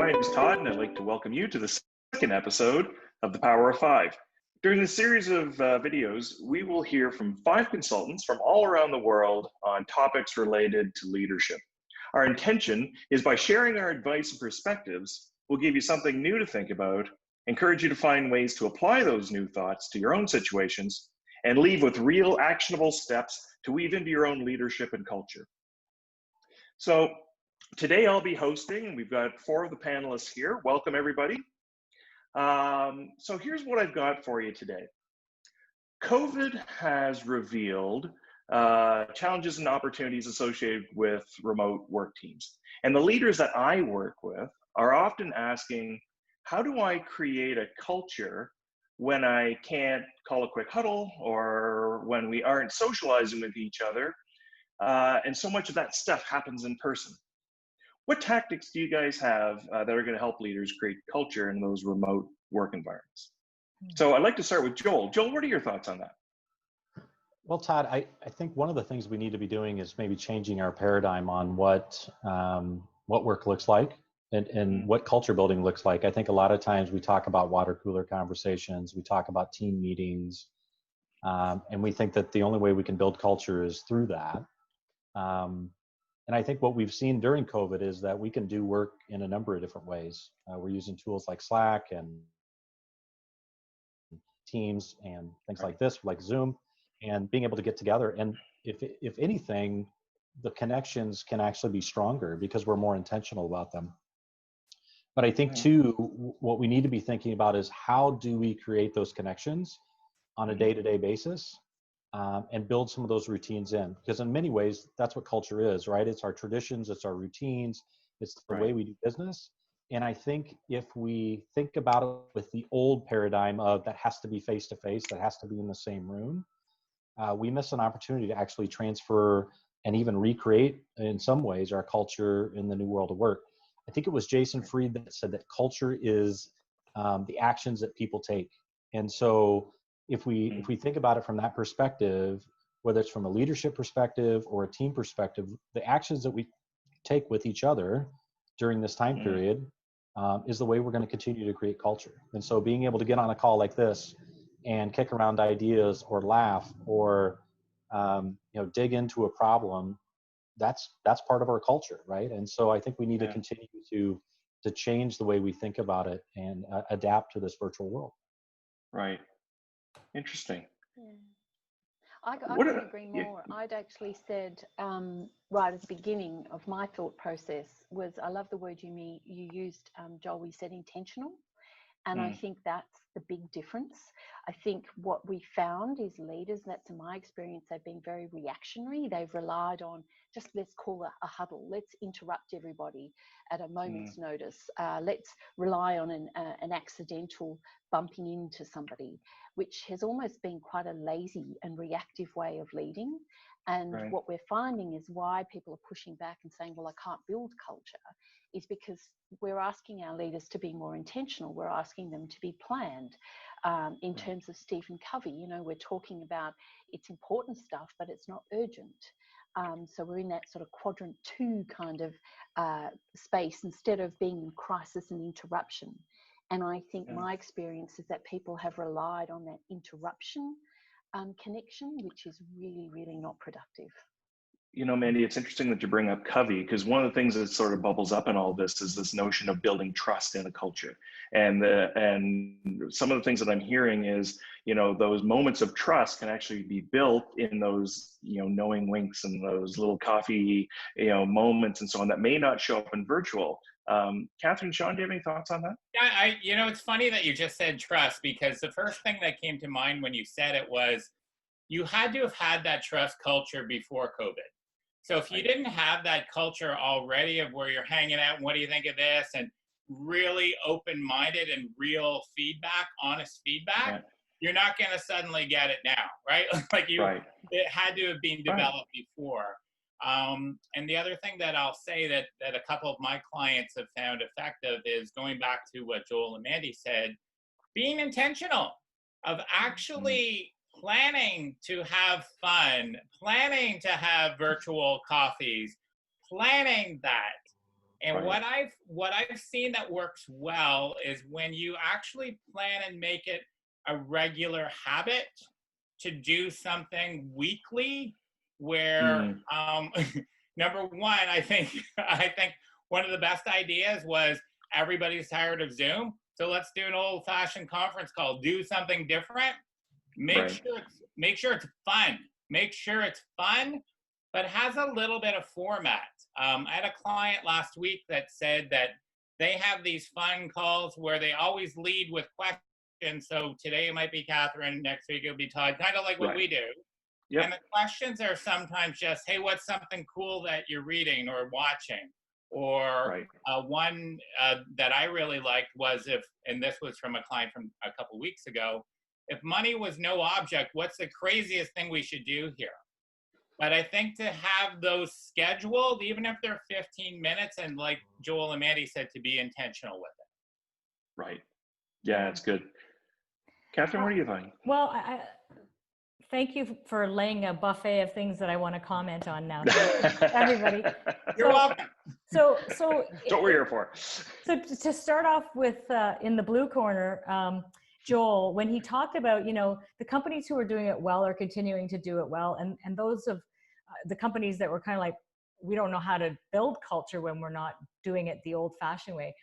my name is Todd, and I'd like to welcome you to the second episode of The Power of Five. During this series of videos, we will hear from 5 consultants from all around the world on topics related to leadership. Our intention is by sharing our advice and perspectives, we'll give you something new to think about, encourage you to find ways to apply those new thoughts to your own situations, and leave with real actionable steps to weave into your own leadership and culture. So today I'll be hosting, and we've got 4 of the panelists here. Welcome, everybody. So here's what I've got for you today. COVID has revealed challenges and opportunities associated with remote work teams. And the leaders that I work with are often asking, how do I create a culture when I can't call a quick huddle or when we aren't socializing with each other? And so much of that stuff happens in person. What tactics do you guys have that are going to help leaders create culture in those remote work environments? So I'd like to start with Joel. Joel, what are your thoughts on that? Well, Todd, I think one of the things we need to be doing is maybe changing our paradigm on what work looks like and what culture building looks like. I think a lot of times we talk about water cooler conversations, we talk about team meetings, and we think that the only way we can build culture is through that. And I think what we've seen during COVID is that we can do work in a number of different ways. We're using tools like Slack and Teams and things like this, like Zoom, and being able to get together. And if anything, the connections can actually be stronger because we're more intentional about them. But I think too, what we need to be thinking about is how do we create those connections on a day-to-day basis? And build some of those routines in, because in many ways, that's what culture is, right? It's our traditions, it's our routines, it's the way we do business. And I think if we think about it with the old paradigm of that has to be face-to-face, that has to be in the same room, we miss an opportunity to actually transfer and even recreate, in some ways, our culture in the new world of work. I think it was Jason Fried that said that culture is the actions that people take. And so if we think about it from that perspective, whether it's from a leadership perspective or a team perspective, the actions that we take with each other during this time period is the way we're going to continue to create culture. And so being able to get on a call like this and kick around ideas or laugh or dig into a problem, that's part of our culture, right? And so I think we need to continue to change the way we think about it and adapt to this virtual world. Right. Interesting. Yeah. I couldn't agree more. I'd actually said right at the beginning of my thought process was, I love the word you used, Joel, you said intentional. And I think that's the big difference. I think what we found is leaders, that's in my experience, they've been very reactionary. They've relied on just, let's call a huddle. Let's interrupt everybody at a moment's notice. Let's rely on an accidental bumping into somebody, which has almost been quite a lazy and reactive way of leading. And what we're finding is why people are pushing back and saying, well, I can't build culture, is because we're asking our leaders to be more intentional. We're asking them to be planned. In terms of Stephen Covey, we're talking about it's important stuff, but it's not urgent. So we're in that sort of quadrant 2 kind of space instead of being in crisis and interruption. And I think my experience is that people have relied on that interruption connection, which is really, really not productive. Mandy, it's interesting that you bring up Covey, because one of the things that sort of bubbles up in all this is this notion of building trust in a culture. And some of the things that I'm hearing is, those moments of trust can actually be built in those, knowing winks and those little coffee, moments and so on that may not show up in virtual. Catherine, Shawn, do you have any thoughts on that? Yeah, it's funny that you just said trust, because the first thing that came to mind when you said it was you had to have had that trust culture before COVID. So if you didn't have that culture already of where you're hanging out and what do you think of this, and really open-minded and real feedback, honest feedback, you're not going to suddenly get it now, right? It had to have been developed before. And the other thing that I'll say that a couple of my clients have found effective is going back to what Joel and Mandy said, being intentional of actually planning to have fun, planning to have virtual coffees, planning that. And Right. what I've seen that works well is when you actually plan and make it a regular habit to do something weekly where Mm, number one, I think one of the best ideas was everybody's tired of Zoom. So let's do an old fashioned conference call, do something different. right. Make sure it's fun. Make sure it's fun, but has a little bit of format. I had a client last week that said that they have these fun calls where they always lead with questions. So today it might be Catherine, next week it'll be Todd, kind of like what Right. we do. Yep. And the questions are sometimes just, hey, what's something cool that you're reading or watching? Or Right. one that I really liked was and this was from a client from a couple weeks ago, if money was no object, what's the craziest thing we should do here? But I think to have those scheduled, even if they're 15 minutes, and like Joel and Mandy said, to be intentional with it. Right. Yeah, it's good. Catherine, what do you think? Well, thank you for laying a buffet of things that I want to comment on now. Everybody. You're welcome. So That's what we're here for. So to start off with, in the blue corner, Joel, when he talked about, the companies who are doing it well are continuing to do it well. And those of the companies that were kind of like, we don't know how to build culture when we're not doing it the old fashioned way,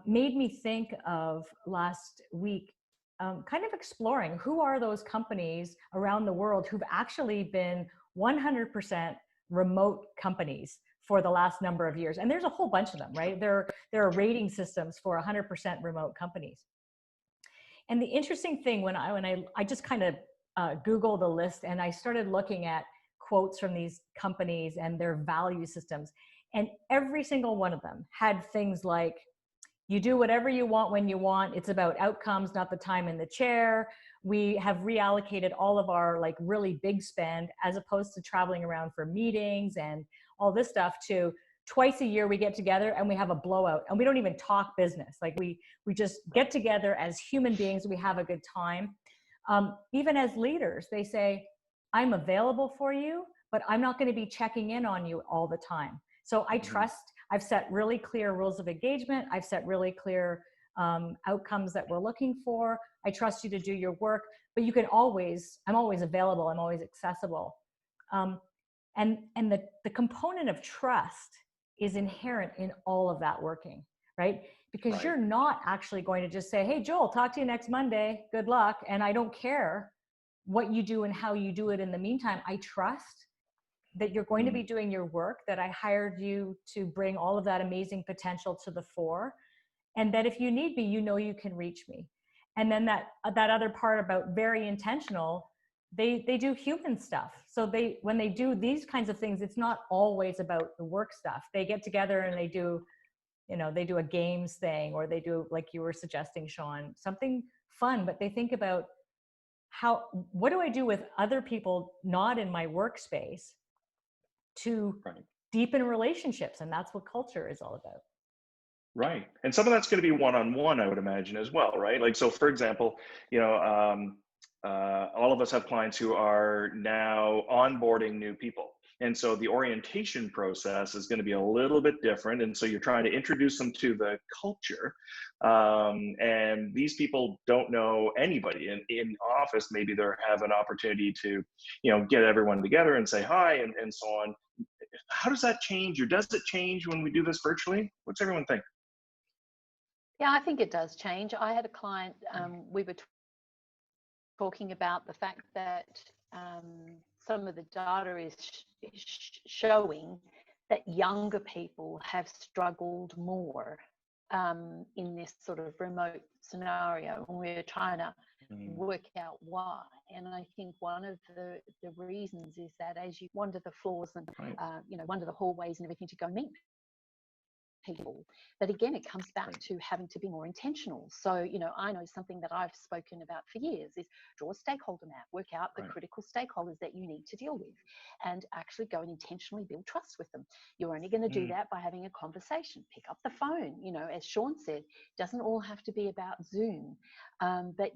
made me think of last week, kind of exploring who are those companies around the world who've actually been 100% remote companies for the last number of years. And there's a whole bunch of them, right? There are rating systems for 100% remote companies. And the interesting thing when I just kind of Googled a list and I started looking at quotes from these companies and their value systems, and every single one of them had things like, you do whatever you want when you want. It's about outcomes, not the time in the chair. We have reallocated all of our like really big spend, as opposed to traveling around for meetings and all this stuff, to twice a year we get together and we have a blowout and we don't even talk business. Like we just get together as human beings. We have a good time. Even as leaders, they say, I'm available for you, but I'm not going to be checking in on you all the time. So I trust. I've set really clear rules of engagement. I've set really clear outcomes that we're looking for. I trust you to do your work, but I'm always available. I'm always accessible. And the component of trust is inherent in all of that working, right? Because you're not actually going to just say, hey, Joel, talk to you next Monday. Good luck. And I don't care what you do and how you do it in the meantime. I trust that you're going to be doing your work, that I hired you to bring all of that amazing potential to the fore. And that if you need me, you can reach me. And then that other part about very intentional, they do human stuff. So when they do these kinds of things, it's not always about the work stuff. They get together and they do a games thing, or they do, like you were suggesting, Shawn, something fun, but they think about what do I do with other people not in my workspace to deepen relationships. And that's what culture is all about. Right. And some of that's going to be one-on-one, I would imagine, as well, right? Like, so for example, all of us have clients who are now onboarding new people. And so the orientation process is going to be a little bit different. And so you're trying to introduce them to the culture. And these people don't know anybody. And in office, maybe they have an opportunity to, get everyone together and say hi and so on. How does that change, or does it change when we do this virtually? What's everyone think? Yeah, I think it does change. I had a client, we were talking about the fact that some of the data is showing that younger people have struggled more in this sort of remote scenario, and we're trying to work out why. And I think one of the reasons is that as you wander the floors and wander the hallways and everything to go meet people, but again, it comes back to having to be more intentional. So I know something that I've spoken about for years is draw a stakeholder map, work out the critical stakeholders that you need to deal with, and actually go and intentionally build trust with them. You're only going to do that by having a conversation. Pick up the phone. As Shawn said, it doesn't all have to be about Zoom, but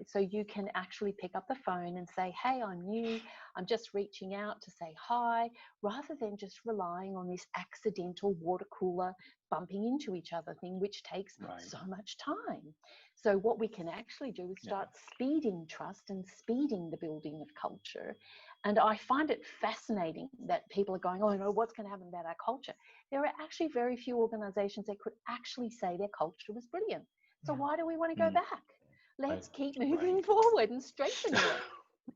so you can actually pick up the phone and say, hey, I'm new, I'm just reaching out to say hi, rather than just relying on this accidental water cooler bumping into each other thing, which takes so much time. So what we can actually do is start speeding trust and speeding the building of culture. And I find it fascinating that people are going, oh, no, what's going to happen about our culture? There are actually very few organizations that could actually say their culture was brilliant. So why do we want to go back? Let's keep moving forward and strengthening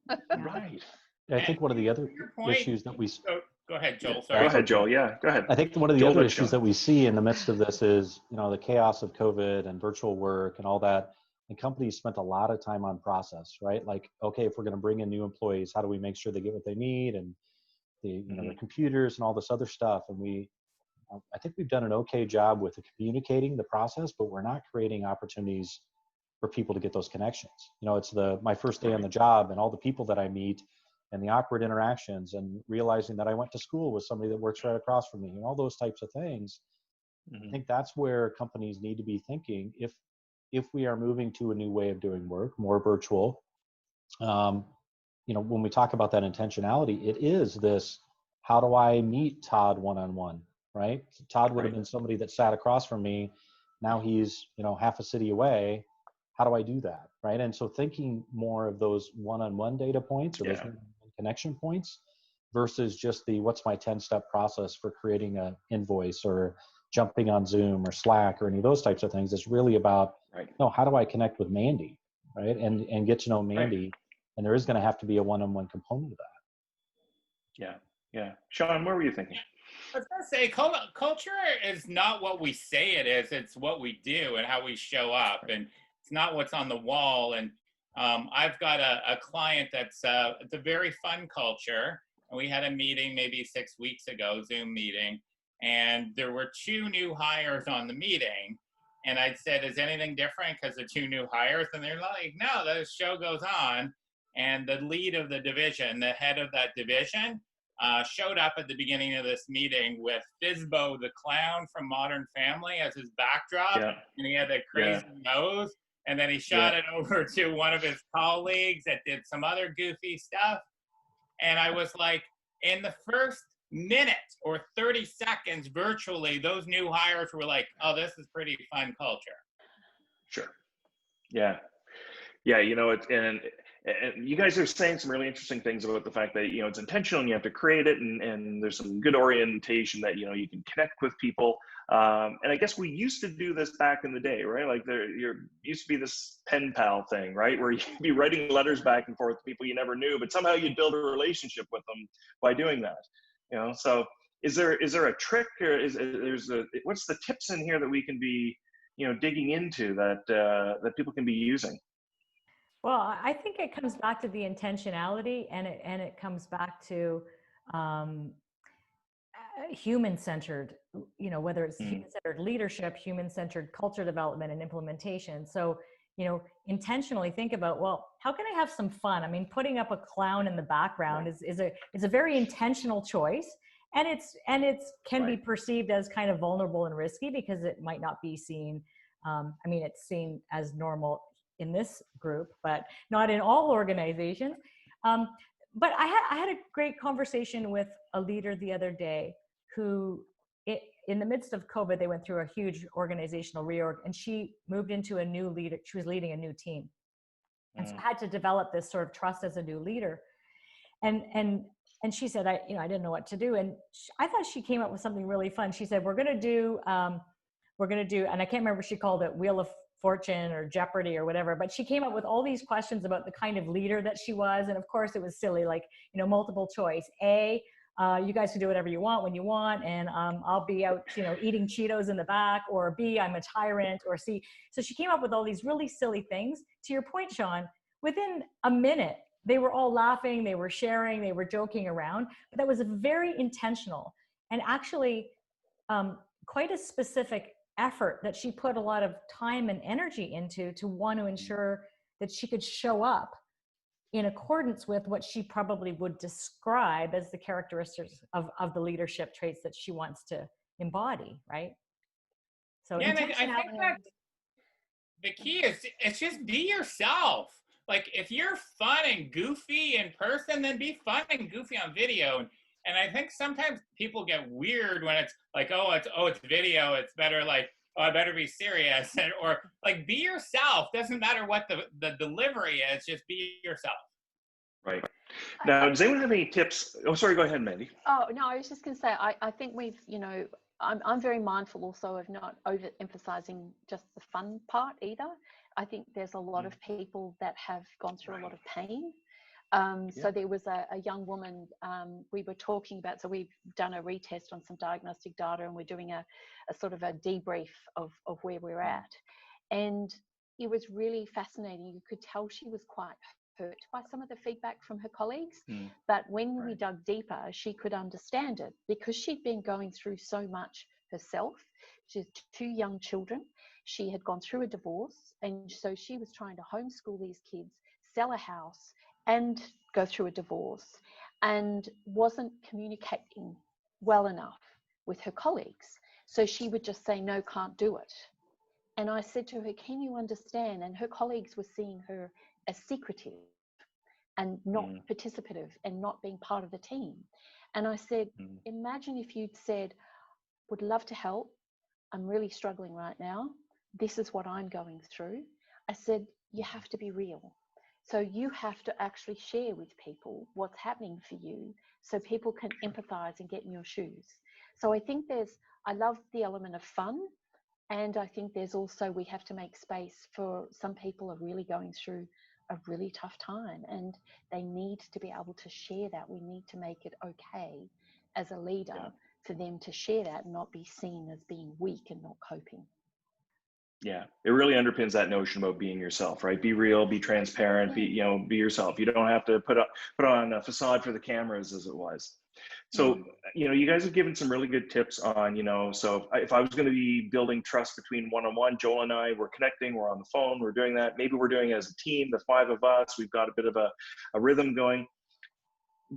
it. Right. I think one of the other issues that we... Go ahead, Joel. Sorry. Go ahead, Joel. Yeah, go ahead. I think one of the other issues that we see in the midst of this is, the chaos of COVID and virtual work and all that. And companies spent a lot of time on process, right? Like, okay, if we're going to bring in new employees, how do we make sure they get what they need and their computers and all this other stuff? And I think we've done an okay job with communicating the process, but we're not creating opportunities for people to get those connections. It's my first day on the job and all the people that I meet and the awkward interactions and realizing that I went to school with somebody that works right across from me and all those types of things. I think that's where companies need to be thinking if we are moving to a new way of doing work, more virtual. When we talk about that intentionality, it is this, how do I meet Todd one-on-one, right? Todd would have been somebody that sat across from me. Now he's, half a city away. How do I do that, right? And so thinking more of those one-on-one data points or those connection points versus just what's my 10-step process for creating an invoice or jumping on Zoom or Slack or any of those types of things. It's really about, how do I connect with Mandy, right? And get to know Mandy. And there is going to have to be a one-on-one component of that. Yeah. Shawn, what were you thinking? I was going to say, culture is not what we say it is. It's what we do and how we show up. And it's not what's on the wall. And I've got a client it's a very fun culture. And we had a meeting maybe 6 weeks ago, Zoom meeting. And there were 2 new hires on the meeting. And I said, is anything different because of 2 new hires? And they're like, no, the show goes on. And the lead of the division, the head of that division, showed up at the beginning of this meeting with Fizbo the clown from Modern Family as his backdrop. And he had a crazy nose. And then he shot it over to one of his colleagues that did some other goofy stuff. And I was like, in the first minute or 30 seconds virtually, those new hires were like, oh, this is pretty fun culture. Sure. Yeah, and you guys are saying some really interesting things about the fact that, it's intentional and you have to create it and there's some good orientation that, you can connect with people. And I guess we used to do this back in the day, right? Like there used to be this pen pal thing, right? Where you'd be writing letters back and forth to people you never knew, but somehow you'd build a relationship with them by doing that. So is there a trick or what's the tips in here that we can be, digging into that people can be using? Well, I think it comes back to the intentionality and it comes back to human-centered, whether it's human-centered leadership, human-centered culture development and implementation. So, intentionally think about, well, how can I have some fun? I mean, putting up a clown in the background is a very intentional choice. And it can be perceived as kind of vulnerable and risky because it might not be seen. It's seen as normal in this group, but not in all organizations. But I had a great conversation with a leader the other day who, in the midst of COVID, they went through a huge organizational reorg, and she moved into a new leader. She was leading a new team, and so I had to develop this sort of trust as a new leader. And she said, I didn't know what to do, and I thought she came up with something really fun. She said, we're going to do, and I can't remember what she called it, Wheel of Fortune or Jeopardy or whatever, but she came up with all these questions about the kind of leader that she was. And of course it was silly, like, multiple choice. A, you guys can do whatever you want when you want, and I'll be out, eating Cheetos in the back, or B, I'm a tyrant, or C. So she came up with all these really silly things. To your point, Shawn, within a minute, they were all laughing, they were sharing, they were joking around, but that was very intentional and actually quite a specific effort that she put a lot of time and energy into to want to ensure that she could show up in accordance with what she probably would describe as the characteristics of the leadership traits that she wants to embody, right? So yeah, I think that the key is it's just be yourself. Like if you're fun and goofy in person, then be fun and goofy on video. And I think sometimes people get weird when it's like, it's video. It's better like, oh, I better be serious. Or like, be yourself. Doesn't matter what the delivery is, just be yourself. Right. Now, does anyone have any tips? Oh, sorry, go ahead, Mandy. Oh, no, I was just going to say, I think we've, I'm very mindful also of not overemphasizing just the fun part either. I think there's a lot of people that have gone through a lot of pain. So there was a young woman we were talking about, so we've done a retest on some diagnostic data, and we're doing a sort of a debrief of where we're at. And it was really fascinating. You could tell she was quite hurt by some of the feedback from her colleagues, but when we dug deeper, she could understand it because she'd been going through so much herself. She has 2 young children. She had gone through a divorce, and so she was trying to homeschool these kids, sell a house, and go through a divorce, and wasn't communicating well enough with her colleagues. So she would just say, no, can't do it. And I said to her, can you understand? And her colleagues were seeing her as secretive and not participative and not being part of the team. And I said, imagine if you'd said, would love to help. I'm really struggling right now. This is what I'm going through. I said, you have to be real. So you have to actually share with people what's happening for you so people can empathize and get in your shoes. So I think I love the element of fun. And I think there's also, we have to make space for some people are really going through a really tough time, and they need to be able to share that. We need to make it okay as a leader for them to share that and not be seen as being weak and not coping. Yeah, it really underpins that notion about being yourself, right? Be real, be transparent, be yourself. You don't have to put on a facade for the cameras, as it was. So, you guys have given some really good tips on, so if I was going to be building trust between one-on-one, Joel and I, we're connecting, we're on the phone, we're doing that. Maybe we're doing it as a team, the 5 of us, we've got a bit of a rhythm going.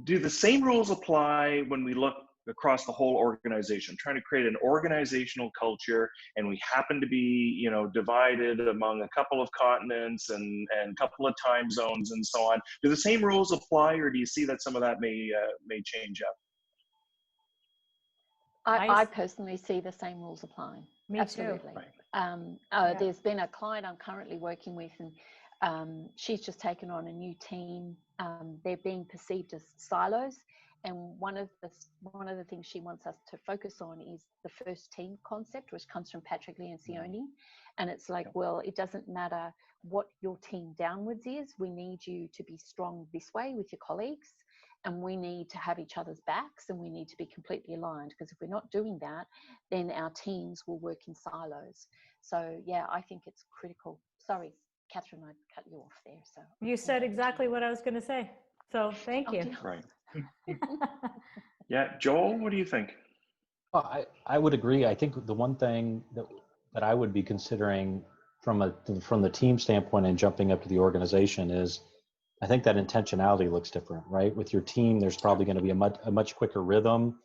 Do the same rules apply when we look across the whole organization, trying to create an organizational culture, and we happen to be, divided among a couple of continents and a couple of time zones and so on? Do the same rules apply, or do you see that some of that may change up? I personally see the same rules applying. Me Absolutely. too. Right. There's been a client I'm currently working with, and she's just taken on a new team. They're being perceived as silos, and one of the things she wants us to focus on is the first team concept, which comes from Patrick Lencioni. And it's like, well, it doesn't matter what your team downwards is. We need you to be strong this way with your colleagues, and we need to have each other's backs, and we need to be completely aligned, because if we're not doing that, then our teams will work in silos. So yeah, I think it's critical. Sorry, Catherine, I cut you off there. So you said exactly what I was going to say. So thank you. Right. Yeah, Joel, what do you think? Well, I would agree. I think the one thing that I would be considering from the team standpoint and jumping up to the organization is, I think that intentionality looks different, right? With your team, there's probably going to be a much quicker rhythm.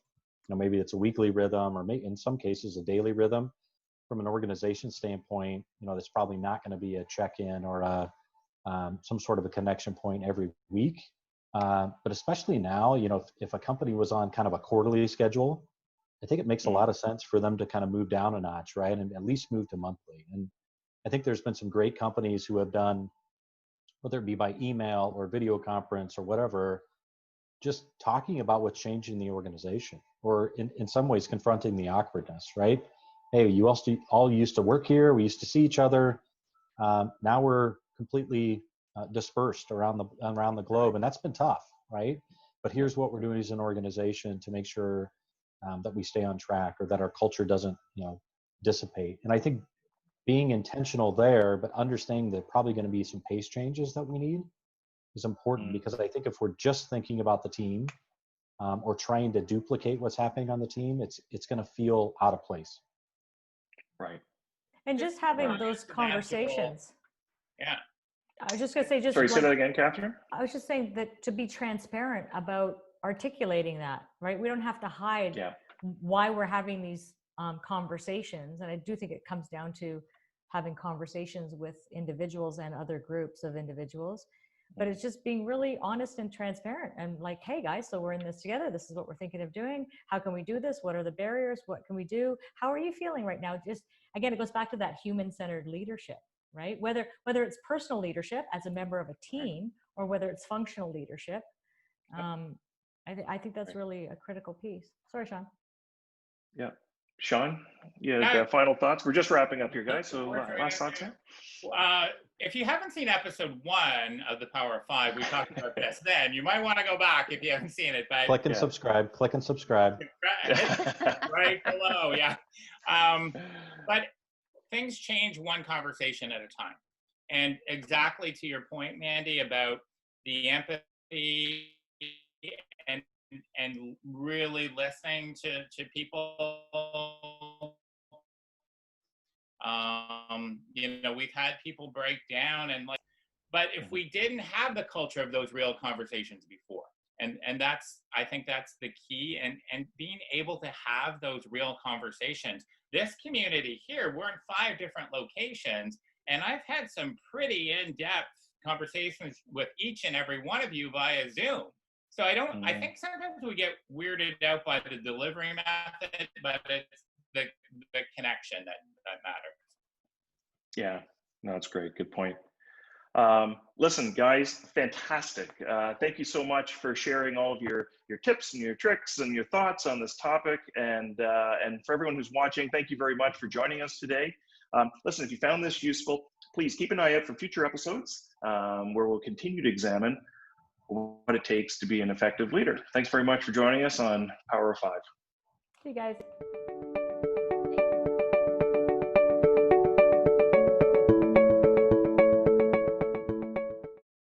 Maybe it's a weekly rhythm, or maybe in some cases a daily rhythm. From an organization standpoint, there's probably not going to be a check-in or some sort of a connection point every week. But especially now, if a company was on kind of a quarterly schedule, I think it makes a lot of sense for them to kind of move down a notch, right? And at least move to monthly. And I think there's been some great companies who have done, whether it be by email or video conference or whatever, just talking about what's changing in the organization, or in some ways confronting the awkwardness, right? Hey, you all used to work here. We used to see each other. Now we're completely dispersed around the globe, and that's been tough, right? But here's what we're doing as an organization to make sure that we stay on track, or that our culture doesn't, dissipate. And I think being intentional there, but understanding that probably going to be some pace changes that we need, is important, because I think if we're just thinking about the team or trying to duplicate what's happening on the team, it's going to feel out of place. Right. And just having those conversations. Yeah. I was just going to say, Sorry, say that again, Catherine. I was just saying that to be transparent about articulating that, right? We don't have to hide why we're having these conversations. And I do think it comes down to having conversations with individuals and other groups of individuals. but it's just being really honest and transparent and like, hey guys, so we're in this together. This is what we're thinking of doing. How can we do this? What are the barriers? What can we do? How are you feeling right now? Just, again, it goes back to that human-centered leadership, right? Whether it's personal leadership as a member of a team or whether it's functional leadership. I think that's really a critical piece. Sorry, Shawn. Yeah. Shawn, final thoughts? We're just wrapping up here, guys. So last thoughts here? If you haven't seen episode 1 of The Power of 5, we talked about this then. You might want to go back if you haven't seen it. But click and subscribe. Click and subscribe. Right below, yeah. But things change one conversation at a time. And exactly to your point, Mandy, about the empathy and really listening to people. We've had people break down but if we didn't have the culture of those real conversations before, and I think that's the key, and being able to have those real conversations. This community here, we're in 5 different locations, and I've had some pretty in-depth conversations with each and every one of you via Zoom. So I think sometimes we get weirded out by the delivery method, but it's the connection that matters. Yeah, no, that's great. Good point. Listen, guys, fantastic. Thank you so much for sharing all of your tips and your tricks and your thoughts on this topic. And for everyone who's watching, thank you very much for joining us today. Listen, if you found this useful, please keep an eye out for future episodes where we'll continue to examine what it takes to be an effective leader. Thanks very much for joining us on Power of 5. See you guys.